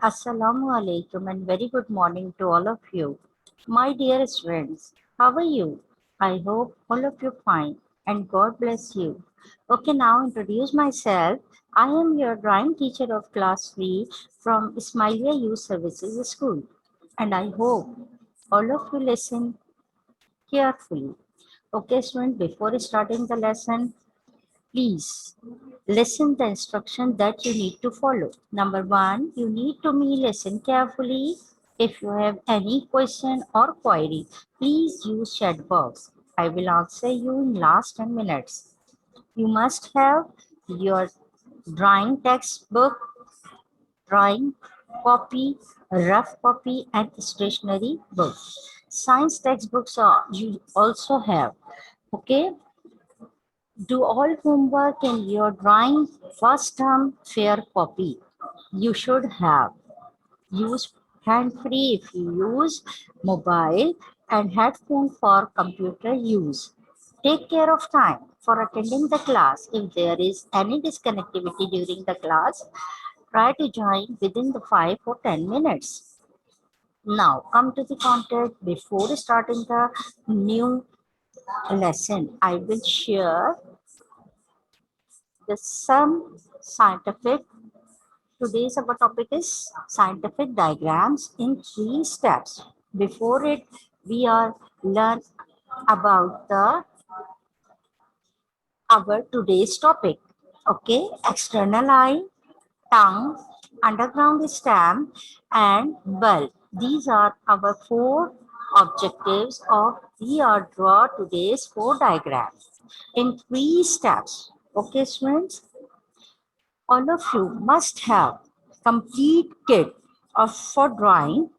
Assalamu alaikum and very good morning to all of you. My dearest friends, how are you? I hope all of you fine and God bless you. Okay, now introduce myself. I am your drawing teacher of class 3 from Ismailia Youth Services School and I hope all of you listen carefully. Okay, student, before starting the lesson, please listen the instruction that you need to follow. Number one, you need to me listen carefully. If you have any question or query, please use chat box. I will answer you in last 10 minutes. You must have your drawing textbook, drawing copy, rough copy, and stationery book. Science textbooks are you also have. Okay, do all homework in your drawing first term fair copy. You should have. Use hand free if you use mobile and headphone for computer use. Take care of time for attending the class. If there is any disconnectivity during the class, try to join within the 5 or 10 minutes. Now come to the content. Before starting the new lesson, I will share the some scientific. Today's our topic is scientific diagrams in 3 steps. Before it, we are learn about the our today's topic. Okay, external eye, tongue, underground stem, and bulb. These are our 4 objectives of we are draw today's 4 diagrams in 3 steps. Okay, students. All of you must have complete kit of for drawing.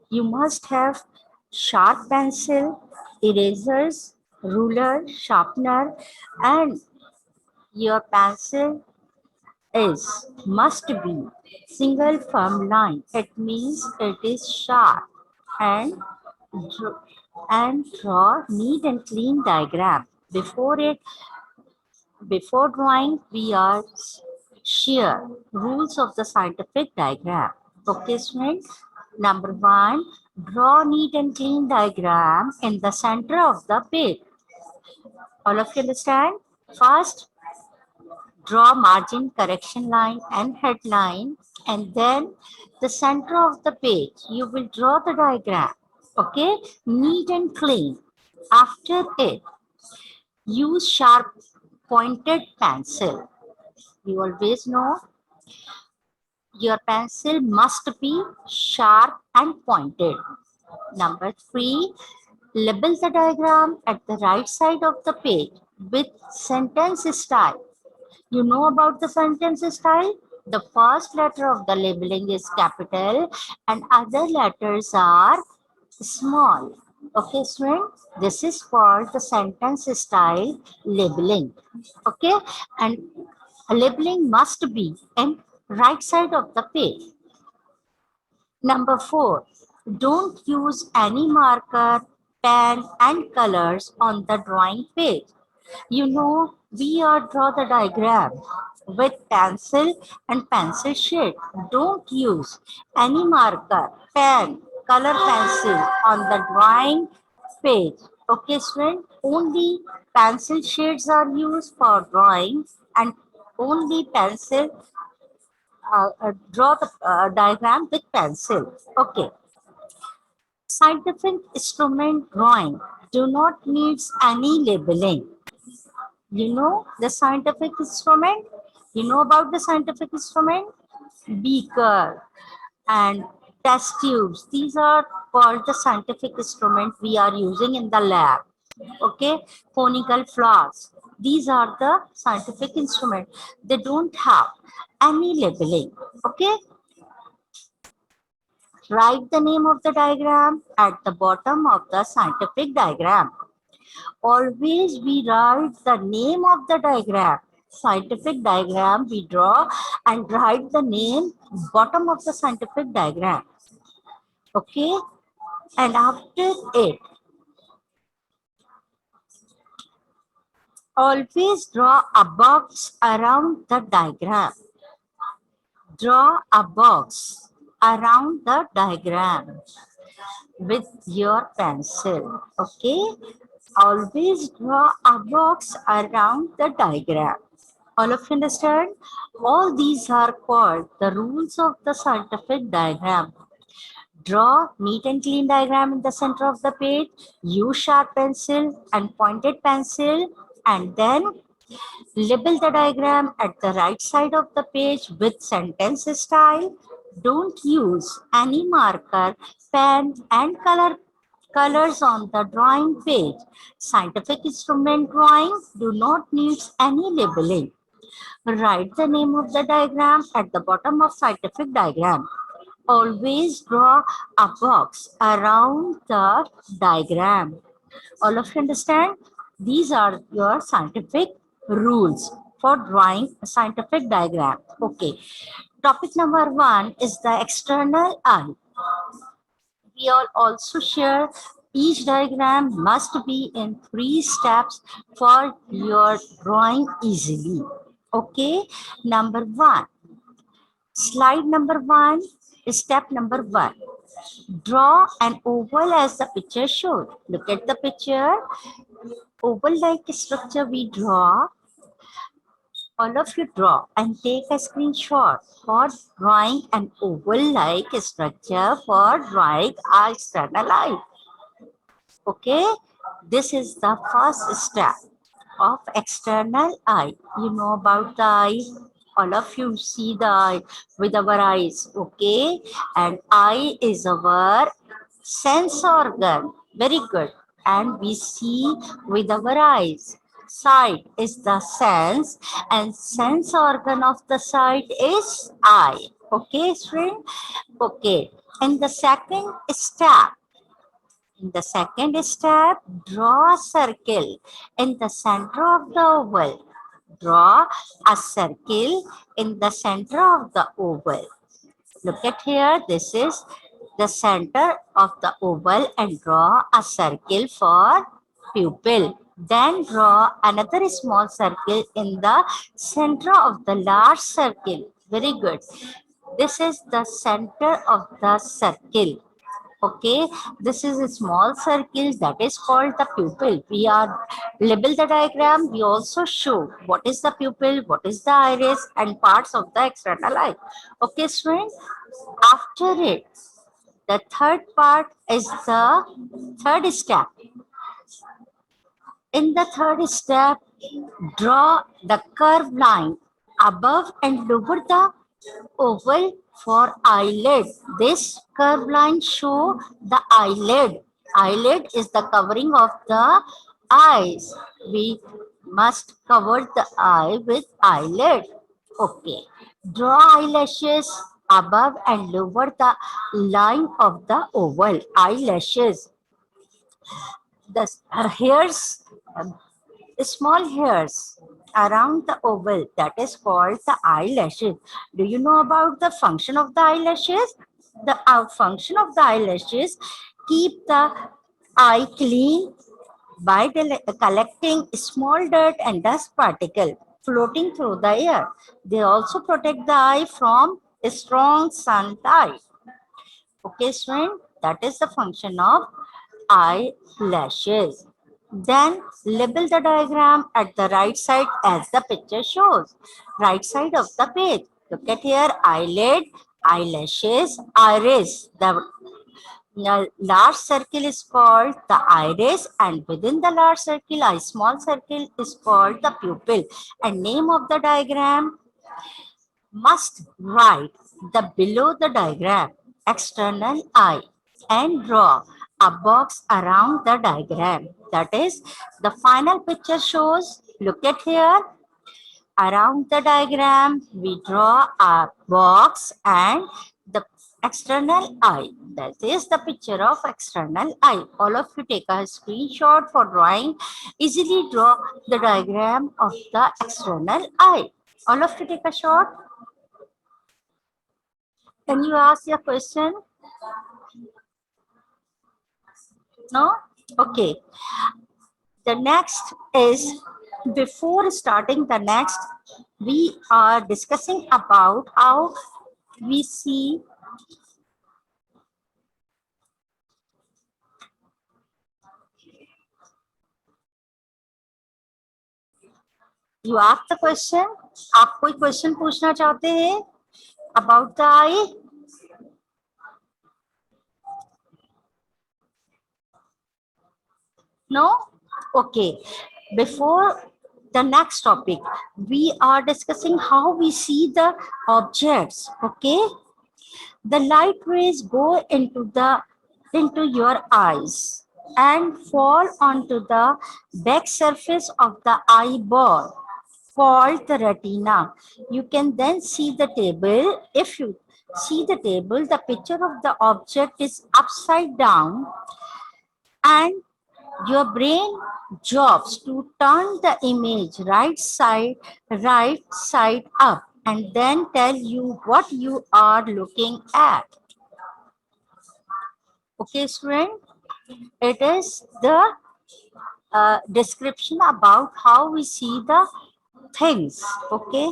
You must have sharp pencil, erasers, ruler, sharpener, and your pencil is must be single firm line. It means it is sharp and dr- and draw neat and clean diagram. Before drawing, we are share rules of the scientific diagram. Okay, students. Number one, draw neat and clean diagram in the center of the page. All of you understand? First, draw margin, correction line and headline, and then the center of the page. You will draw the diagram. Okay, neat and clean. After it, use sharp pointed pencil. You always know your pencil must be sharp and pointed. Number 3, label the diagram at the right side of the page with sentence style. You know about the sentence style? The first letter of the labeling is capital and other letters are small. Okay, student, this is called the sentence style labeling. Okay, and labeling must be in right side of the page. Number 4, don't use any marker, pen and colors on the drawing page. You know, we are draw the diagram with pencil and pencil shade. Don't use any marker, pen, color pencil on the drawing page. Okay, student, only pencil shades are used for drawing and only pencil draw the diagram with pencil. Okay. Scientific instrument drawing do not needs any labeling. You know the scientific instrument? You know about the scientific instrument? Beaker and test tubes. These are called the scientific instrument we are using in the lab. Okay, conical flask. These are the scientific instrument. They don't have any labeling. Okay, write the name of the diagram at the bottom of the scientific diagram. Always we write the name of the diagram. Scientific diagram we draw and write the name bottom of the scientific diagram. Okay, and after it, always draw a box around the diagram. Draw a box. around the diagram with your pencil. Okay, always draw a box around the diagram. All of you understand? All these are called the rules of the scientific diagram. Draw neat and clean diagram in the center of the page. Use sharp pencil and pointed pencil, and then label the diagram at the right side of the page with sentence style. Don't use any marker, pen, and colors on the drawing page. Scientific instrument drawing do not need any labeling. Write the name of the diagram at the bottom of scientific diagram. Always draw a box around the diagram. All of you understand? These are your scientific rules for drawing a scientific diagram. Okay. Topic number 1 is the external eye. We all also share each diagram must be in 3 steps for your drawing easily. Okay. Number 1. Slide number 1 is step number 1. Draw an oval as the picture shows. Look at the picture. Oval-like structure we draw. All of you draw and take a screenshot for drawing an oval-like structure for drawing our external eye. Okay, this is the first step of external eye. You know about the eye. All of you see the eye with our eyes. Okay, and eye is our sense organ. Very good. And we see with our eyes. Sight is the sense, and sense organ of the sight is eye. Okay, friend? Okay. And the second step, in the second step, draw a circle in the center of the oval. Draw a circle in the center of the oval. Look at here, this is the center of the oval and draw a circle for pupil. Then draw another small circle in the center of the large circle. Very good. This is the center of the circle. Okay, this is a small circle that is called the pupil. We are label the diagram. We also show what is the pupil, what is the iris, and parts of the external eye. Okay, students. After it, the third part is the third step. In the third step, draw the curved line above and lower the oval for eyelid. This curved line show the eyelid. Eyelid is the covering of the eyes. We must cover the eye with eyelid. Okay. Draw eyelashes above and lower the line of the oval. Eyelashes. The hairs, small hairs around the oval, that is called the eyelashes. Do you know about the function of the eyelashes? The function of the eyelashes keep the eye clean by collecting small dirt and dust particle floating through the air. They also protect the eye from strong sunlight. Okay, student, that is the function of eyelashes. Then label the diagram at the right side as the picture shows. Right side of the page. Look at here, eyelid, eyelashes, iris. The large circle is called the iris, and within the large circle, a small circle is called the pupil. And name of the diagram must write the below the diagram external eye and draw a box around the diagram. That is, the final picture shows, look at here, around the diagram we draw a box and the external eye. That is the picture of external eye. All of you take a screenshot for drawing. Easily draw the diagram of the external eye. All of you take a shot. Can you ask your question? No? Okay. The next is, before starting the next, we are discussing about how we see You ask the question. आप कोई question पूछना चाहते हैं about the eye? No? Okay. Before the next topic, we are discussing how we see the objects. Okay. The light rays go into your eyes and fall onto the back surface of the eyeball called the retina. You can then see the table. If you see the table, the picture of the object is upside down, and your brain jobs to turn the image right side up and then tell you what you are looking at. Okay, student, it is the description about how we see the things. Okay.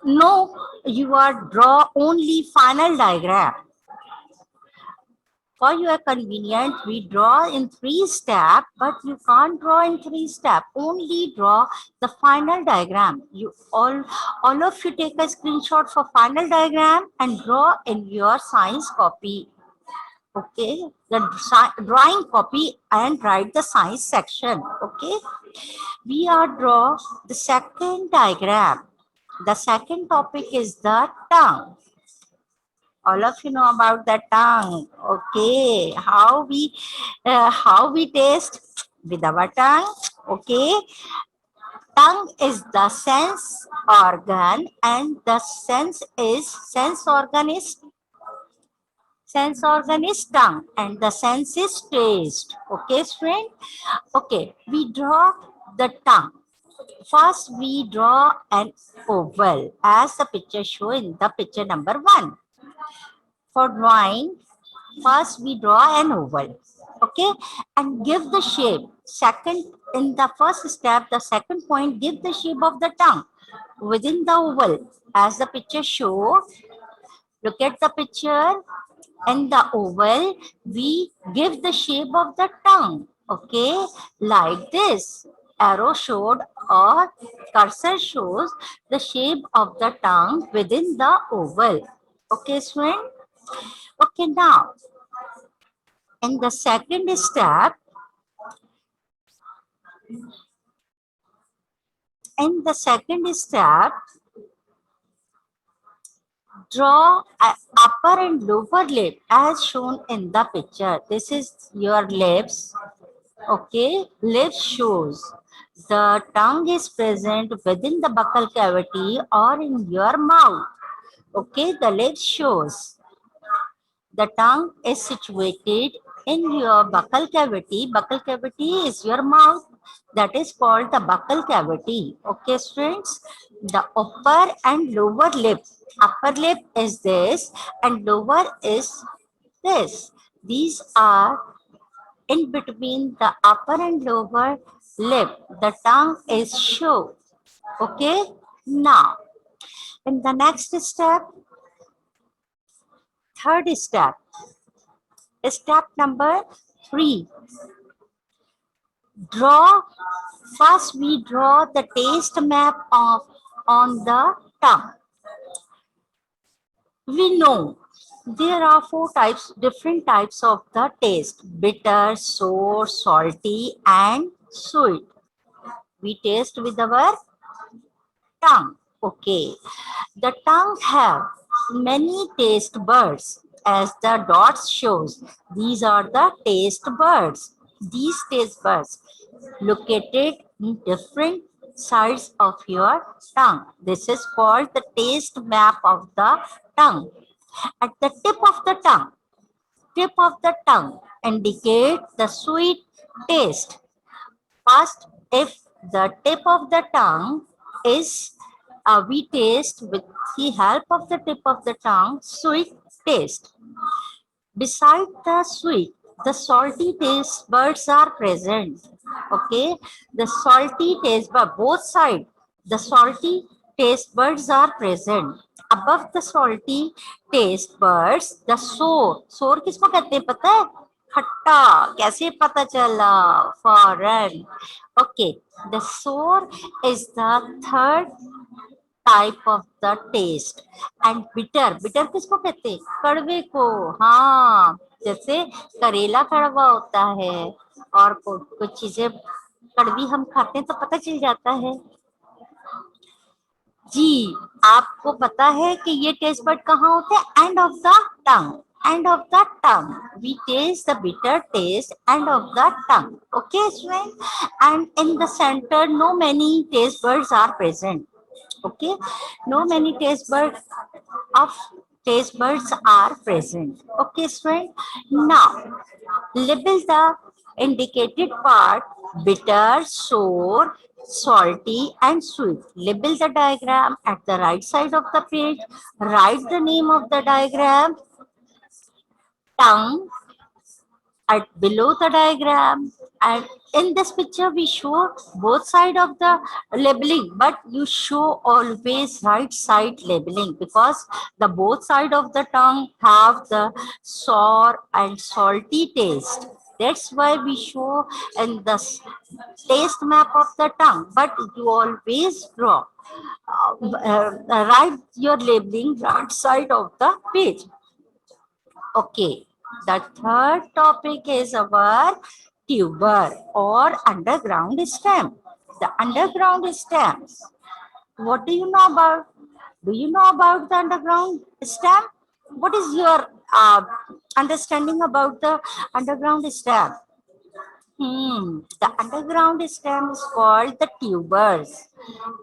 No, you are draw only final diagram. For your convenience, we draw in 3 steps, but you can't draw in 3 steps. Only draw the final diagram. You all of you take a screenshot for final diagram and draw in your science copy. Okay, the drawing copy and write the science section. Okay, we are draw the second diagram. The second topic is the tongue. All of you know about the tongue. Okay, how we taste with our tongue. Okay, tongue is the sense organ, and the sense organ is tongue, and the sense is taste. Okay, friend. Okay, we draw the tongue. First, we draw an oval as the picture show in the picture number 1. For drawing, first we draw an oval, okay, and give the shape. Second, in the first step, the second point, give the shape of the tongue within the oval. As the picture show, look at the picture. In the oval, we give the shape of the tongue, okay, like this. Arrow showed or cursor shows the shape of the tongue within the oval. Okay, student? Okay, now in the second step, draw a upper and lower lip as shown in the picture. This is your lips. Okay, lips shows the tongue is present within the buccal cavity or in your mouth. Okay, the lips shows the tongue is situated in your buccal cavity. Buccal cavity is your mouth. That is called the buccal cavity. Okay, students. The upper and lower lip. Upper lip is this and lower is this. These are in between the upper and lower lip. The tongue is shown. Okay. Now, in the next step, third step. Step number 3. First we draw the taste map of on the tongue. We know there are different types of the taste: bitter, sour, salty, and sweet. We taste with our tongue. Okay, the tongue have many taste buds as the dots shows. These are the taste buds. These taste buds located in different sides of your tongue. This is called the taste map of the tongue. At the tip of the tongue indicate the sweet taste. First, if the tip of the tongue is we taste with the help of the tip of the tongue sweet taste. Beside the sweet, the salty taste buds are present. Okay, the salty taste bud, both sides, the salty taste buds are present. Above the salty taste buds, the sour किसको कहते हैं पता है? खट्टा, कैसे पता चला? Foreign. Okay, the sour is the third type of the taste. And bitter, bitter किसको कहते हैं? कड़वे को। हाँ, जैसे करेला कड़वा होता है और कुछ चीजें कड़वी हम खाते हैं तो पता चल जाता है। जी, आपको पता है कि ये टेस्ट बड कहाँ होते हैं? End of the tongue, end of the tongue we taste the bitter taste, end of the tongue. Okay student, and in the centre no many taste buds are present. Okay, no many taste buds are present. Okay student, now label the indicated part: bitter, sour, salty and sweet. Label the diagram at the right side of the page. Write the name of the diagram, tongue at below the diagram. And in this picture we show both side of the labeling, but you show always right side labeling because the both side of the tongue have the sour and salty taste. That's why we show in the taste map of the tongue, but you always draw write your labeling right side of the page. Okay, the third topic is our tuber or underground stem. The underground stems. What do you know about? Do you know about the underground stem? What is your understanding about the underground stem? The underground stem is called the tubers.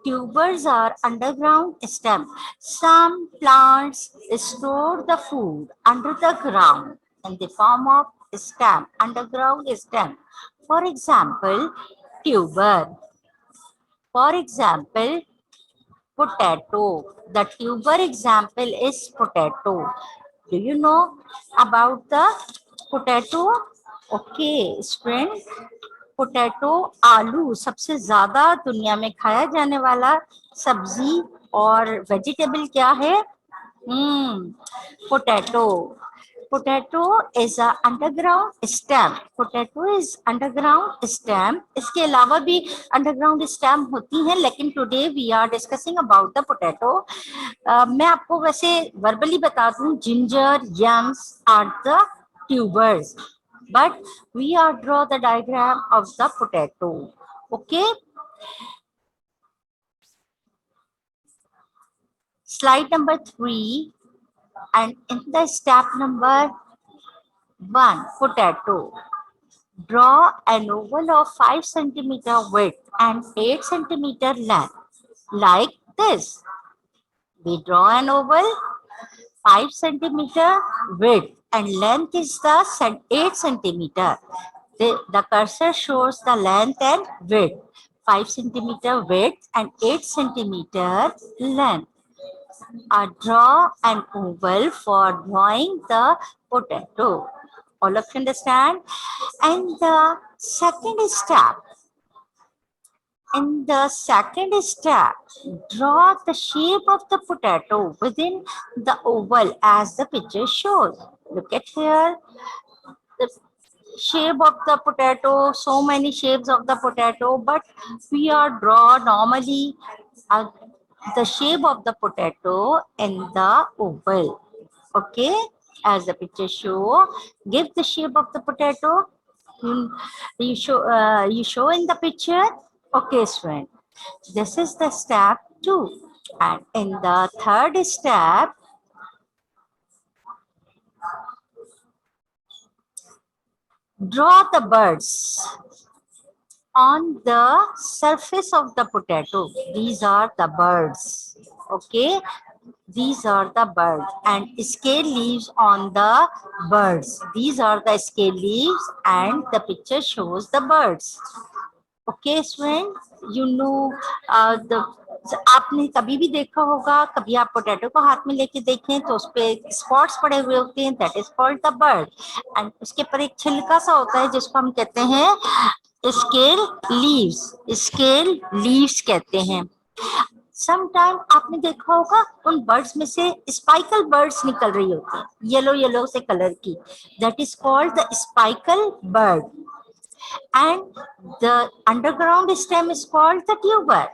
Tubers are underground stem. Some plants store the food under the ground in the form of stem, underground stem. For example, tuber. For example, potato. The tuber example is potato. Do you know about the potato? Okay, friend. Potato, आलू सबसे ज्यादा दुनिया में खाया जाने वाला सब्जी और वेजिटेबल क्या है? Potato. Potato is a underground stem. Potato is underground stem. इसके अलावा भी अंडरग्राउंड स्टेम होती हैं, लेकिन today we are discussing about the potato. मैं आपको वैसे वर्बली बता दूं, ginger, yams are the tubers, but we are draw the diagram of the potato. Okay, slide number 3, and in the step number 1, potato. Draw an oval of 5 centimeter width and 8 centimeter length, like this. We draw an oval, 5 centimeter width and length is the 8 centimeter. The cursor shows the length and width, 5 centimeter width and 8 centimeter length. Draw an oval for drawing the potato. All of you understand? And the second step, in the second step, draw the shape of the potato within the oval as the picture shows. Look at here, the shape of the potato, so many shapes of the potato, but we are draw normally the shape of the potato in the oval. Okay, as the picture show, give the shape of the potato. You show in the picture. Okay, student. This is the step 2, and in the third step, draw the birds on the surface of the potato. These are the birds. Okay, these are the birds, and scale leaves on the birds. These are the scale leaves, and the picture shows the birds. Okay, student, you know the आपने कभी भी देखा होगा, कभी आप potato को हाथ में लेके देखें तो उस पे स्पॉट्स पड़े हुए होते हैं, that is called the bird. And उसके ऊपर एक छिलका सा होता है जिसको हम कहते हैं स्केल लीव्स, स्केल लीव्स कहते हैं। समटाइम आपने देखा होगा उन बर्ड्स में से स्पाइकल बर्ड्स निकल रही होती हैं, येलो येलो से कलर की, that is called the apical bud, and the underground stem is called the tuber.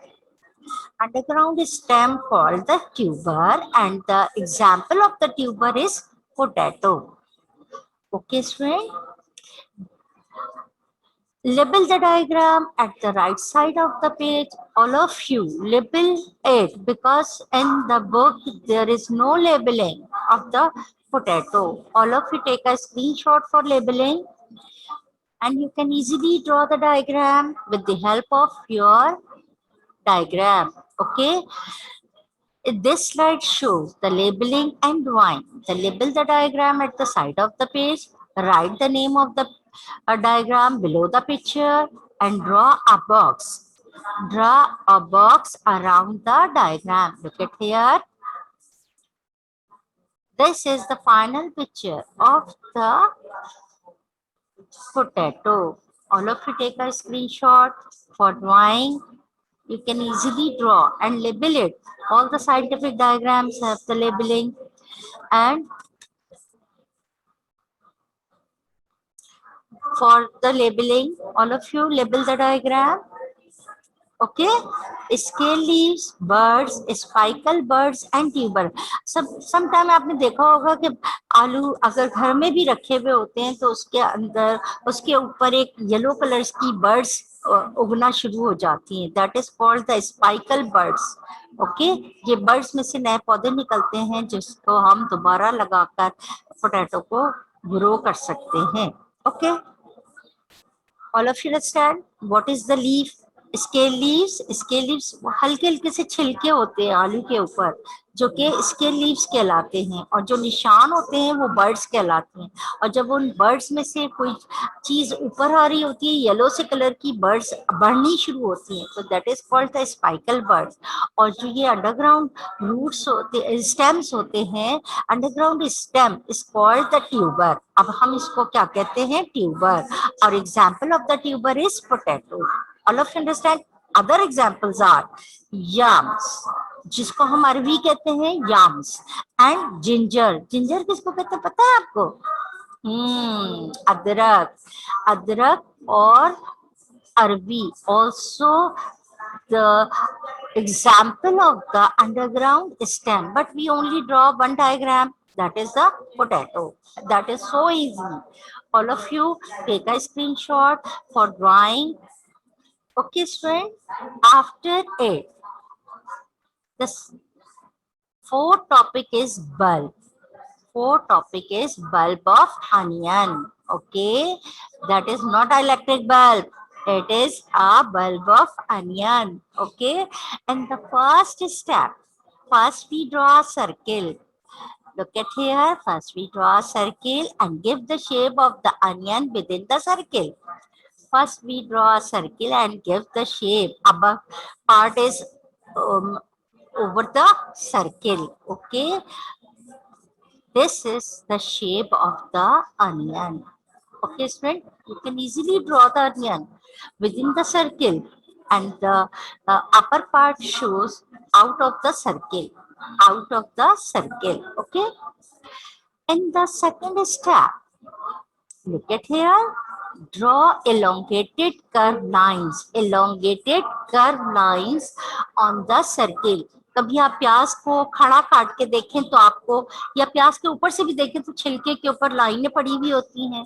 Underground stem called the tuber, and the example of the tuber is potato. Okay, student. Label the diagram at the right side of the page. All of you label it, because in the book there is no labeling of the potato. All of you take a screenshot for labeling, and you can easily draw the diagram with the help of your diagram. Okay. This slide shows the labeling and drawing. The label the diagram at the side of the page, write the name of the diagram below the picture, and draw a box. Draw a box around the diagram. Look at here. This is the final picture of the potato. All of you take a screenshot for drawing. You can easily draw and label it. All the scientific diagrams have the labeling, and for the labeling, all of you label the diagram. Okay, scale leaves, birds, spical birds and tuber. Sometime आपने देखा होगा कि आलू अगर घर में भी रखे हुए होते हैं तो उसके अंदर उसके ऊपर एक येलो कलर की बर्ड्स उगना शुरू हो जाती हैं. That is called the apical buds. Okay, ये बर्ड्स में से नए पौधे निकलते हैं जिसको हम दोबारा लगाकर पोटैटो को ग्रो कर सकते हैं. Okay, all of you understand what is the leaf? Scale leaves. Scale leaves हल्के हल्के से छिलके होते हैं आलू के ऊपर, जो कि स्केल लीव्स कहलाते हैं, और जो निशान होते हैं वो बर्ड्स कहलाते हैं. और जब उन बर्ड्स में से कोई चीज ऊपर आ रही होती है येलो से कलर की, बर्ड्स बढ़नी शुरू होती हैं, तो that is called the apical buds. और जो ये अंडरग्राउंड रूट्स होते, स्टेम्स होते हैं, underground stem is called the tuber. अब हम इसको क्या कहते हैं? ट्यूबर. और example of the tuber is potato. All of you understand? Other examples are yams, जिसको हम अरवी कहते हैं yams, and ginger. ginger किसको कहते हैं पता है आपको? अदरक. अदरक और अरवी. Also the example of the underground stem, but we only draw one diagram, that is the potato. That is so easy. All of you take a screenshot for drawing. Okay, student. After it, the fourth topic is bulb. Fourth topic is bulb of onion. Okay, that is not electric bulb. It is a bulb of onion. Okay, and the first step. First, we draw a circle. Look at here. First, we draw a circle and give the shape of the onion within the circle. First, we draw a circle and give the shape. Above part is over the circle. Okay, this is the shape of the onion. Okay, student, you can easily draw the onion within the circle, and the upper part shows out of the circle. Out of the circle. Okay, in the second step, look at here. Draw elongated curved lines. Elongated curved lines on the circle. कभी आप प्याज को खड़ा काट के देखें तो आपको, या प्याज के ऊपर से भी देखें तो छिलके के ऊपर लाइनें पड़ी हुई होती हैं,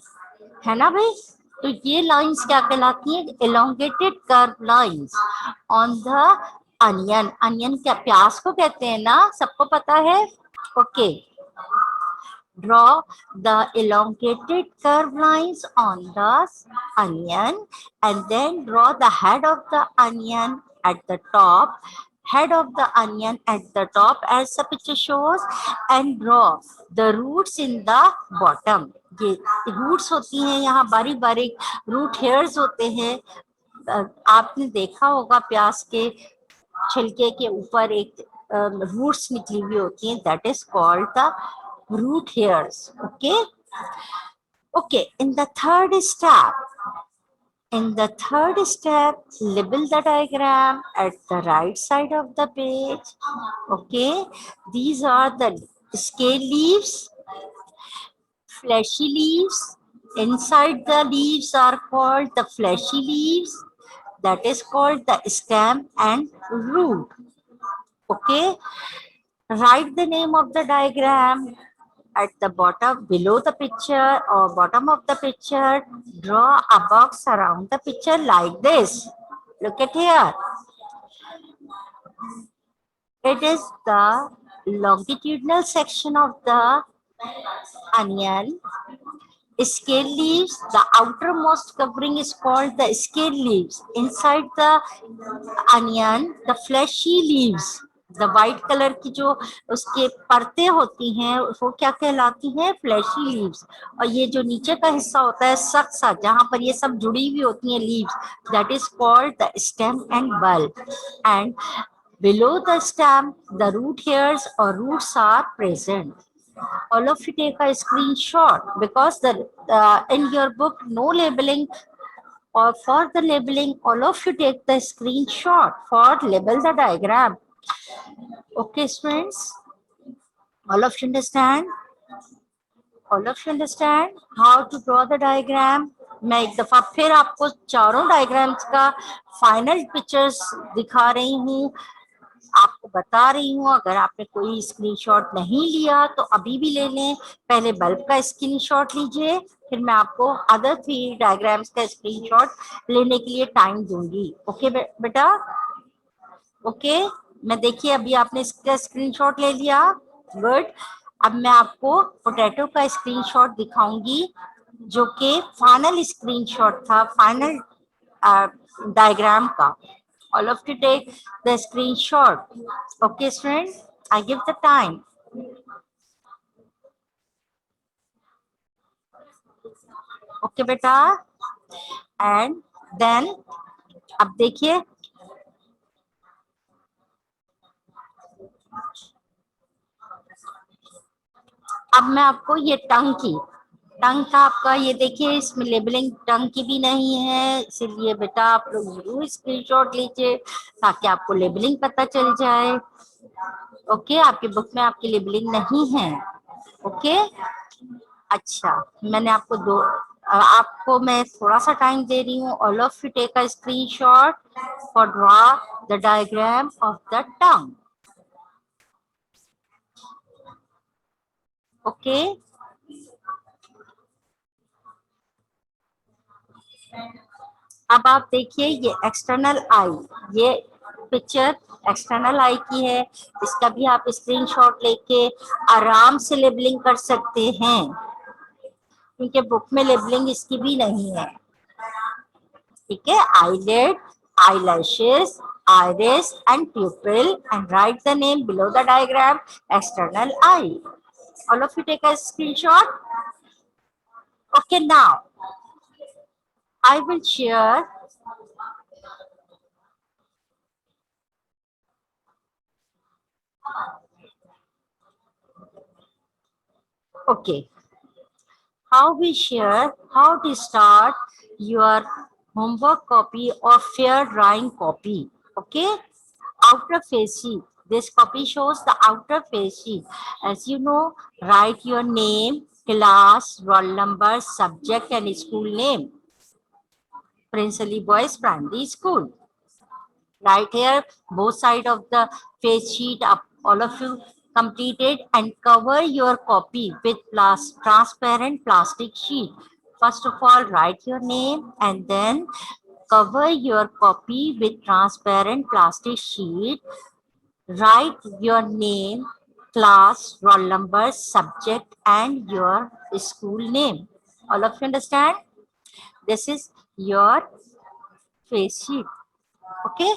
है ना भाई? तो ये लाइंस क्या कहलाती हैं? elongated curved lines on the onion. Onion क्या प्याज को कहते हैं ना, सबको पता है. Okay, draw the elongated curved lines on the onion, and then draw the head of the onion at the top. Head of the onion at the top as the picture shows, and draw the roots in the bottom. ये roots होती हैं यहाँ, बारीक बारीक root hairs होते हैं. आपने देखा होगा प्याज के छिलके के ऊपर एक roots निकली हुई होती हैं. That is called the root hairs. Okay, okay, in the third step, In the third step, label the diagram at the right side of the page. Okay, these are the scale leaves, fleshy leaves. Inside the leaves are called the fleshy leaves. That is called the stem and root. Okay, write the name of the diagram at the bottom below the picture or bottom of the picture. Draw a box around the picture like this. Look at here. It is the longitudinal section of the onion. Scale leaves, the outermost covering is called the scale leaves. Inside the onion, the fleshy leaves, the white colour की जो उसके परतें होती हैं वो क्या कहलाती हैं? Flashy leaves. और ये जो नीचे का हिस्सा होता है सख्त सा, जहां पर ये सब जुड़ी हुई होती हैं leaves, that is called the stem and bulb. And below the stem, the root hairs or roots are present. All of you take a screenshot because in your book no labeling, or for the labeling all of you take the screenshot for label the diagram. Okay students, all of you understand? All of you understand how to draw the diagram? मैं एक दफा फिर आपको चारों diagrams का final pictures दिखा रही हूँ, आपको बता रही हूँ. अगर आपने कोई स्क्रीनशॉट नहीं लिया तो अभी भी ले लें. पहले बल्ब का स्क्रीनशॉट लीजिए, फिर मैं आपको अदर 3 डायग्राम्स का स्क्रीनशॉट लेने के लिए टाइम दूंगी. ओके बेटा? ओके, मैं देखिए अभी आपने इसका स्क्रीनशॉट ले लिया. गुड. अब मैं आपको पोटैटो का स्क्रीनशॉट दिखाऊंगी जो कि फाइनल स्क्रीनशॉट था, फाइनल डायग्राम का. All of you take the screenshot. Okay, students, I give the time. Okay, बेटा. And then अब देखिए, अब मैं आपको ये टंग का आपका ये देखिए, इसमें लेबलिंग टंग की भी नहीं है, इसलिए बेटा आप लोग जरूर स्क्रीनशॉट लीजिए ताकि आपको लेबलिंग पता चल जाए. ओके, आपकी बुक में आपकी लेबलिंग नहीं है. ओके, अच्छा, मैंने आपको मैं थोड़ा सा टाइम दे रही हूँ. All of you take a screenshot for draw the diagram of the tongue. Okay, अब आप देखिए ये एक्सटर्नल आई, ये पिक्चर एक्सटर्नल आई की है. इसका भी आप स्क्रीनशॉट लेके आराम से लेबलिंग कर सकते हैं क्योंकि बुक में लेबलिंग इसकी भी नहीं है. ठीक है, eyelid, eyelashes, iris and pupil, and write the name below the diagram, external eye. All of you take a screenshot. Okay, now I will share okay, how to start your homework copy or fair drawing copy. Okay, outer face sheet. This copy shows the outer face sheet. As you know, write your name, class, roll number, subject and school name. Prince Ali Boys Primary School. Right here, both sides of the face sheet, up, all of you completed, and cover your copy with transparent plastic sheet. First of all, write your name and then cover your copy with transparent plastic sheet. Write your name, class, roll number, subject, and your school name. All of you understand? This is your face sheet. Okay.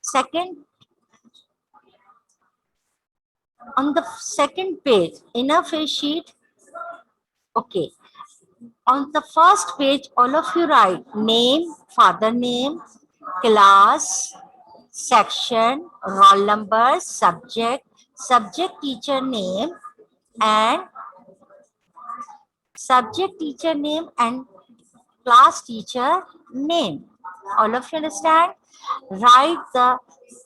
Second, on the second page, inner face sheet. Okay. On the first page, all of you write name, father name, class, section, roll number, subject, subject teacher name, and subject teacher name and class teacher name. All of you understand? Write the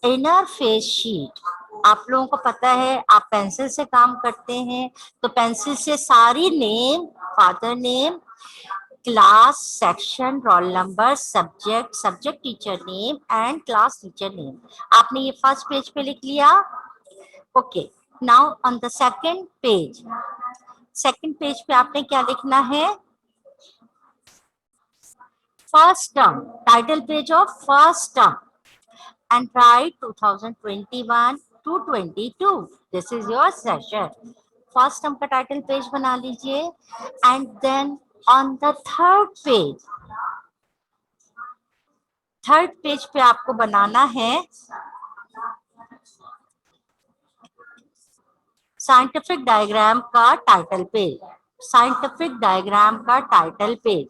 inner face sheet. आप लोगों को पता है आप pencil से काम करते हैं, तो पेंसिल से सारी name, father name, class, section, roll number, subject, subject teacher name and class teacher name, आपने ये फर्स्ट पेज पे लिख लिया. Okay, now on the second page, second page पे आपने क्या लिखना है? First term, title page of first term, and write 2021 to 22. This is your session. First term का टाइटल पेज बना लीजिए. And then on the third page पे आपको बनाना है साइंटिफिक डायग्राम का टाइटल पेज. साइंटिफिक डायग्राम का टाइटल पेज.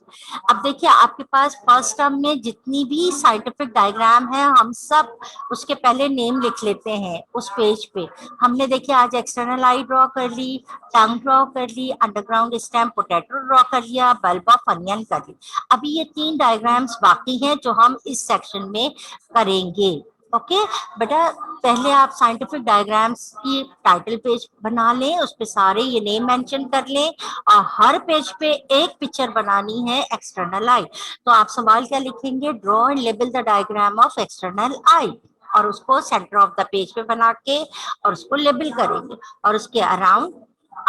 अब देखिए आपके पास फर्स्ट टर्म में जितनी भी साइंटिफिक डायग्राम है, हम सब उसके पहले नेम लिख लेते हैं उस पेज पे. हमने देखिए आज एक्सटर्नल आई ड्रॉ कर ली, टंग ड्रॉ कर ली, अंडरग्राउंड स्टेम पोटैटो ड्रॉ कर लिया, बल्ब ऑफ अनियन कर ली. अभी ये 3 डायग्राम्स बाकी हैं जो हम इस सेक्शन में करेंगे. ओके बेटा, पहले आप साइंटिफिक डायग्राम्स की टाइटल पेज बना लें, उस पे सारे ये नेम मेंशन कर लें, और हर पेज पे एक पिक्चर बनानी है एक्सटर्नल आई. तो आप सवाल क्या लिखेंगे? Draw and label the diagram of external eye, और उसको सेंटर ऑफ द पेज पे बना के और उसको लेबल करेंगे, और उसके अराउंड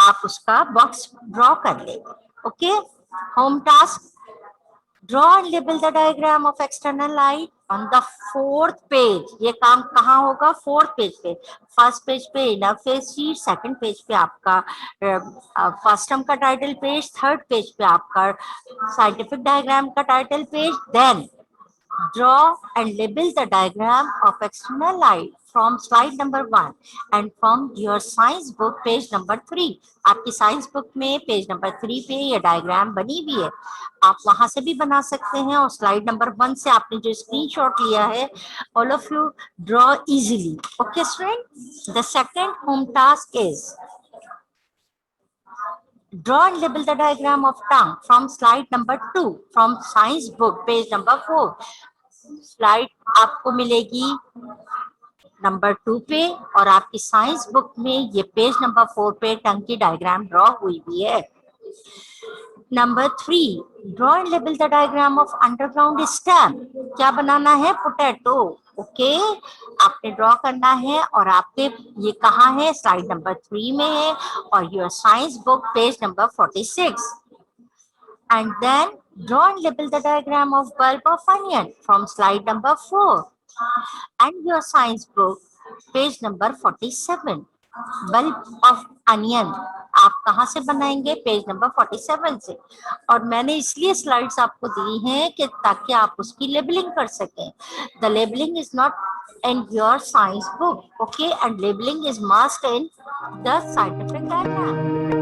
आप उसका बॉक्स ड्रॉ कर लेंगे. Okay, home task, draw and label the diagram of external eye on the 4th page. ये काम कहाँ होगा? 4th पेज पे. फर्स्ट पेज पे inner face sheet, second page पे आपका फर्स्ट टर्म का टाइटल पेज, थर्ड पेज पे आपका साइंटिफिक डायग्राम का title page. Then draw and label the diagram of external light from slide number 1 and from your science book page number 3. आपकी science book में page number 3 पे ये diagram बनी हुई है, आप वहां से भी बना सकते हैं, और स्लाइड नंबर 1 से आपने जो स्क्रीनशॉट लिया है, all of you draw easily. Okay student, the second home task is draw and label the diagram of tongue from slide number 2 from science book page number 4. Slide आपको मिलेगी number 2 पे, और आपकी साइंस बुक में ये page number 4 पे टंग की diagram draw हुई भी है. Number 3, draw and label the diagram of underground stem. क्या बनाना है? पोटैटो. ओके, आपने ड्रॉ करना है, और आपके ये कहाँ है? स्लाइड नंबर 3 में है, और your science book page number 46. And then draw and label the diagram of bulb of onion from slide number 4 and your science book page number 47. bulb of onion आप कहाँ से बनाएंगे? पेज नंबर 47 से. और मैंने इसलिए स्लाइड्स आपको दी हैं कि ताकि आप उसकी लेबलिंग कर सकें. The labelling is not in your science book, okay, and labeling is must in the scientific diagram.